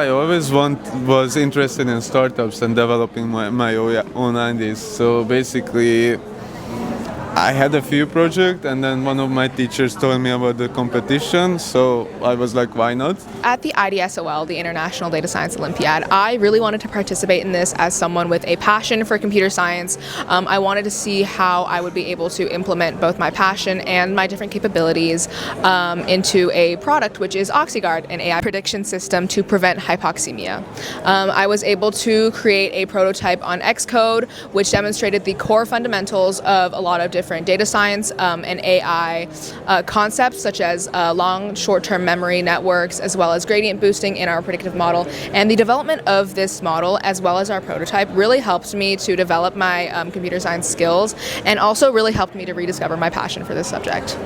I always was interested in startups and developing my own ideas. So basically, I had a few projects, and then one of my teachers told me about the competition, so I was like, why not? At the IDSOL, the International Data Science Olympiad, I really wanted to participate in this as someone with a passion for computer science. I wanted to see how I would be able to implement both my passion and my different capabilities into a product, which is OxyGuard, an AI prediction system to prevent hypoxemia. I was able to create a prototype on Xcode, which demonstrated the core fundamentals of a lot of different data science and AI concepts, such as long short-term memory networks, as well as gradient boosting in our predictive model. And the development of this model, as well as our prototype, really helped me to develop my computer science skills, and also really helped me to rediscover my passion for this subject.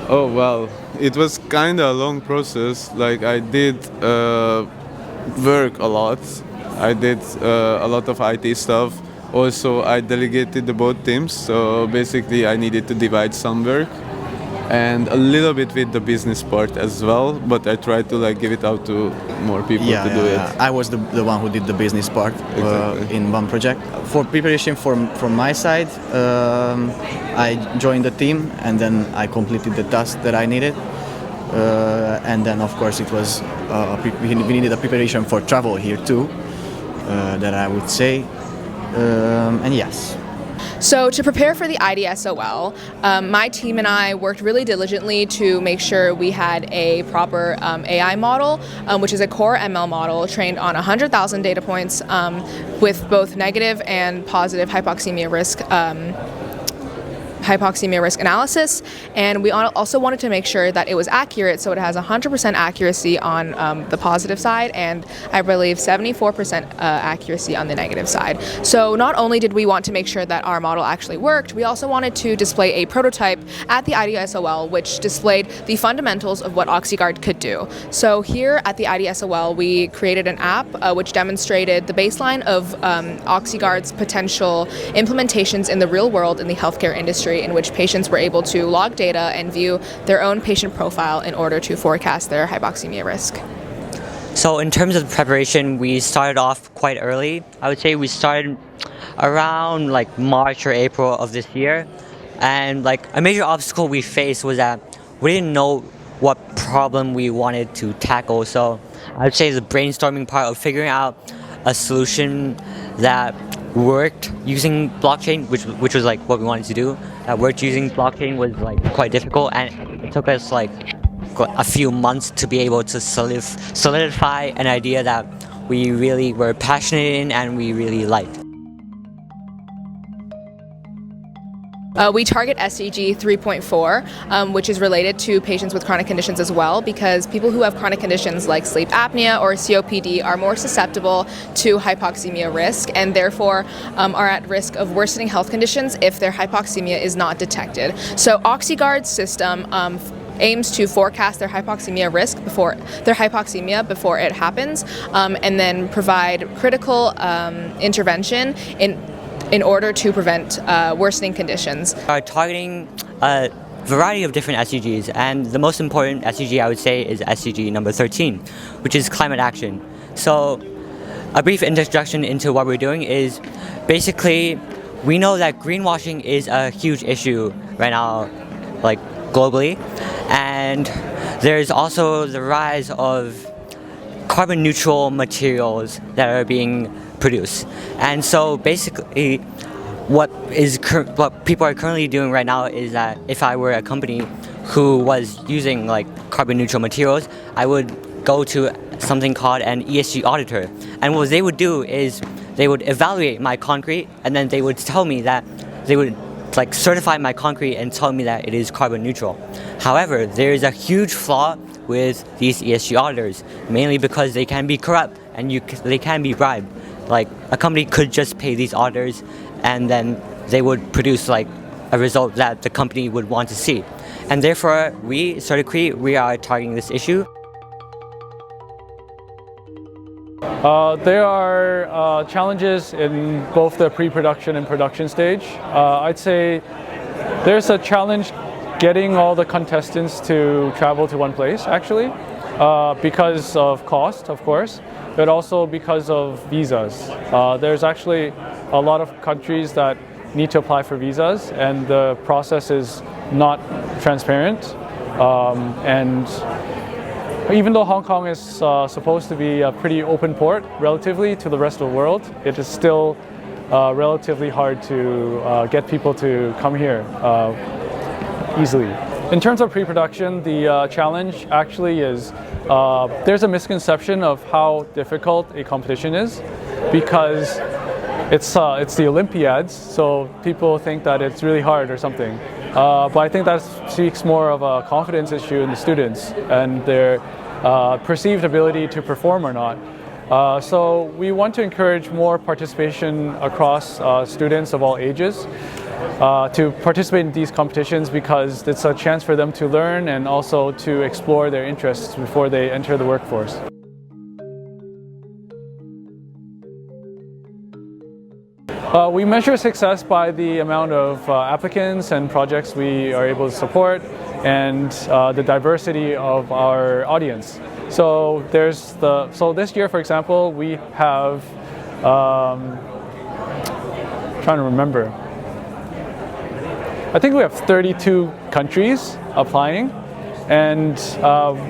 Oh, well, it was kind of a long process. Like, I did work a lot. I did a lot of IT stuff. Also, I delegated the both teams, so basically I needed to divide some work and a little bit with the business part as well, but I tried to give it out to more people to do it. I was the one who did the business part Exactly. in one project. For preparation from my side, I joined the team and then I completed the task that I needed. And then of course it was we needed a preparation for travel here too, that I would say, and yes. So to prepare for the IDSOL, my team and I worked really diligently to make sure we had a proper AI model, which is a core ML model trained on 100,000 data points with both negative and positive hypoxemia risk analysis, and we also wanted to make sure that it was accurate, so it has 100% accuracy on the positive side and I believe 74% accuracy on the negative side. So not only did we want to make sure that our model actually worked, we also wanted to display a prototype at the IDSOL which displayed the fundamentals of what OxyGuard could do. So here at the IDSOL we created an app which demonstrated the baseline of OxyGuard's potential implementations in the real world in the healthcare industry, in which patients were able to log data and view their own patient profile in order to forecast their hypoxemia risk. So in terms of preparation, we started off quite early. I would say we started around March or April of this year, and a major obstacle we faced was that we didn't know what problem we wanted to tackle. So I would say the brainstorming part of figuring out a solution that worked using blockchain, which was what we wanted to do, that worked using blockchain was quite difficult, and it took us a few months to be able to solidify an idea that we really were passionate in and we really liked. We target SDG 3.4, which is related to patients with chronic conditions as well, because people who have chronic conditions like sleep apnea or COPD are more susceptible to hypoxemia risk and therefore are at risk of worsening health conditions if their hypoxemia is not detected. So OxyGuard's system aims to forecast their hypoxemia risk before it happens, and then provide critical intervention in order to prevent worsening conditions. We are targeting a variety of different SDGs, and the most important SDG I would say is SDG number 13, which is climate action. So a brief introduction into what we're doing is basically we know that greenwashing is a huge issue right now, globally, and there's also the rise of carbon neutral materials that are being produced. And so basically what people are currently doing right now is that if I were a company who was using carbon neutral materials, I would go to something called an ESG auditor, and what they would do is they would evaluate my concrete and then they would tell me that they would certify my concrete and tell me that it is carbon neutral. However, there is a huge flaw with these ESG auditors, mainly because they can be corrupt and they can be bribed. A company could just pay these auditors and then they would produce a result that the company would want to see. And therefore, we are targeting this issue. There are challenges in both the pre-production and production stage. I'd say there's a challenge getting all the contestants to travel to one place, actually, because of cost, of course, but also because of visas. There's actually a lot of countries that need to apply for visas, and the process is not transparent. And even though Hong Kong is supposed to be a pretty open port relatively to the rest of the world, it is still relatively hard to get people to come here easily. In terms of pre-production, the challenge actually is there's a misconception of how difficult a competition is because it's the Olympiads, so people think that it's really hard or something. But I think that speaks more of a confidence issue in the students and their perceived ability to perform or not. So we want to encourage more participation across students of all ages to participate in these competitions because it's a chance for them to learn and also to explore their interests before they enter the workforce. We measure success by the amount of applicants and projects we are able to support and the diversity of our audience. So this year, for example, we have trying to remember. I think we have 32 countries applying, and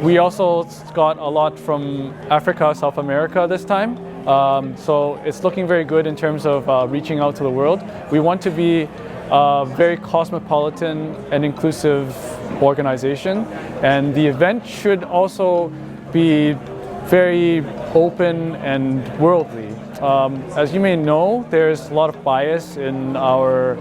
we also got a lot from Africa, South America this time. So it's looking very good in terms of reaching out to the world. We want to be a very cosmopolitan and inclusive organization, and the event should also be very open and worldly. As you may know, there's a lot of bias in our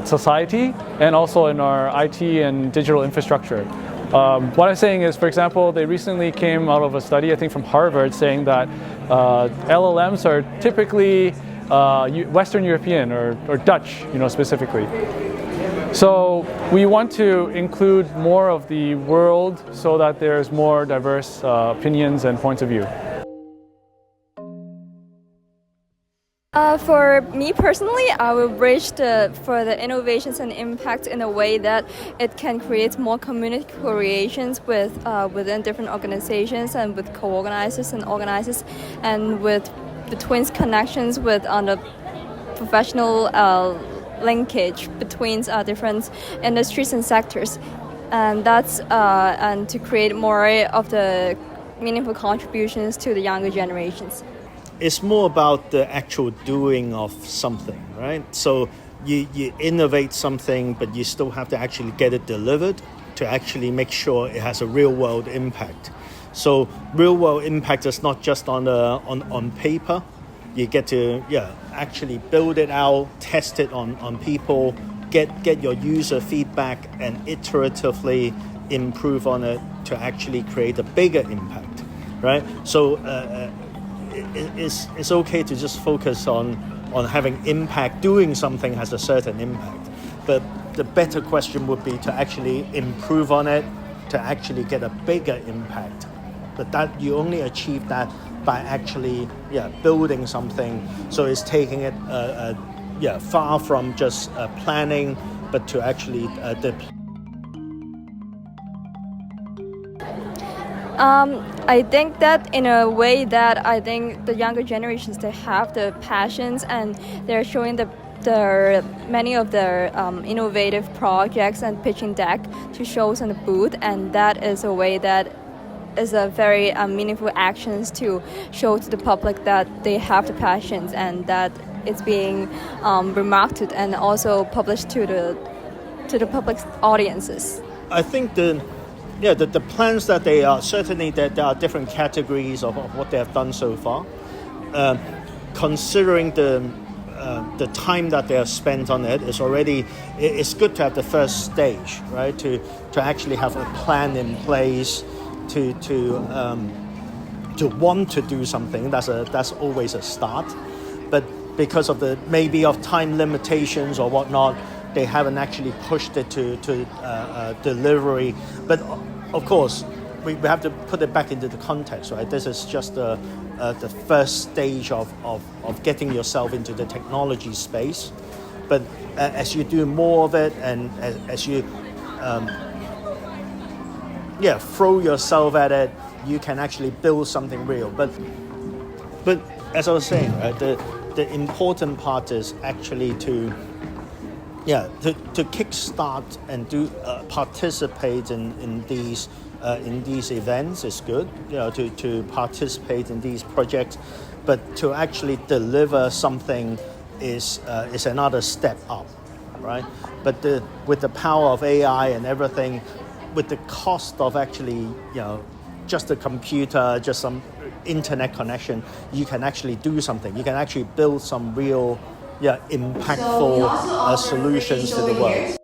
society and also in our IT and digital infrastructure. What I'm saying is, for example, they recently came out of a study, I think from Harvard, saying that LLMs are typically Western European or Dutch, specifically. So we want to include more of the world so that there's more diverse opinions and points of view. For me personally, I will bridge for the innovations and impact in a way that it can create more community creations within different organizations and with co-organizers and organizers, and with between connections with on the professional linkage between different industries and sectors, and that's and to create more of the meaningful contributions to the younger generations. It's more about the actual doing of something, right? So you innovate something, but you still have to actually get it delivered to actually make sure it has a real world impact. So real world impact is not just on paper. You get to actually build it out, test it on people, get your user feedback, and iteratively improve on it to actually create a bigger impact, right? So it's okay to just focus on having impact. Doing something has a certain impact, but the better question would be to actually improve on it to actually get a bigger impact. But that you only achieve that by actually building something. So it's taking it far from just planning, but to actually I think that in a way that I think the younger generations, they have the passions and they're showing many of their innovative projects and pitching deck to shows on the booth, and that is a way that is a very meaningful actions to show to the public that they have the passions and that it's being remarked and also published to the public audiences. I think the plans that they are, certainly that there are different categories of what they have done so far. Considering the time that they have spent on it, it's good to have the first stage, right? To actually have a plan in place, to want to do something. That's always a start. But because of maybe time limitations or whatnot, they haven't actually pushed it to delivery. But of course, we have to put it back into the context, right? This is just the first stage of getting yourself into the technology space. But as you do more of it, and as you throw yourself at it, you can actually build something real. But as I was saying, right, the important part is actually to kickstart and participate in these events is good. To participate in these projects, but to actually deliver something is another step up, right? But with the power of AI and everything, with the cost of actually just a computer, just some internet connection, you can actually do something. You can actually build some real impactful solutions to the world.